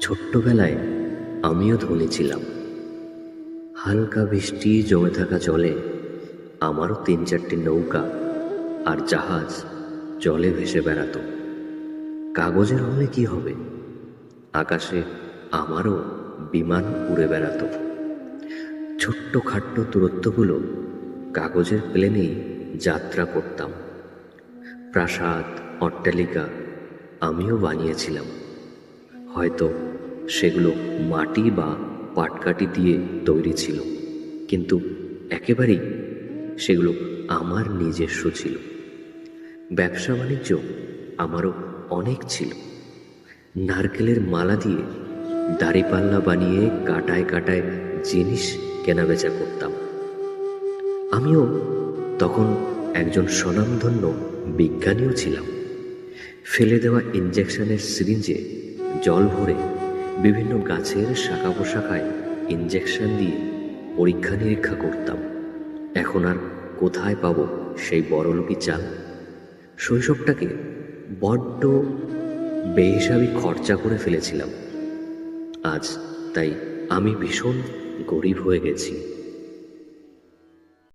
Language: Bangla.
ছোট্টবেলায় আমিও ধনী ছিলাম। হালকা বৃষ্টি জমে থাকা জলে আমারও ৩-৪টি নৌকা আর জাহাজ জলে ভেসে বেড়াতো। কাগজের হলে কি হবে, আকাশে আমারও বিমান উড়ে বেড়াতো। ছোট্ট খাট্ট দূরত্বগুলো কাগজের প্লেনেই যাত্রা করতাম। প্রাসাদ, অট্টালিকা আমিও বানিয়েছিলাম। হয়তো সেগুলো মাটি বা পাটকাঠি দিয়ে তৈরি ছিল, কিন্তু একেবারেই সেগুলো আমার নিজস্ব ছিল। ব্যবসা বাণিজ্য আমারও অনেক ছিল। নারকেলের মালা দিয়ে দাড়িপাল্লা বানিয়ে কাটায় কাটায় জিনিস কেনাবেচা করতাম। আমিও তখন একজন স্বনামধন্য বিজ্ঞানীও ছিলাম। ফেলে দেওয়া ইঞ্জেকশনের সিরিঞ্জে জল ভরে বিভিন্ন গাছের শাখা প্রশাখায় ইঞ্জেকশন দিয়ে পরীক্ষা নিরীক্ষা করতাম। এখন আর কোথায় পাবো সেই বড়লোকি চাল? শৈশবটাকে বড্ড বেহিসাবি খরচা করে ফেলেছিলাম। আজ তাই আমি ভীষণ গরিব হয়ে গেছি।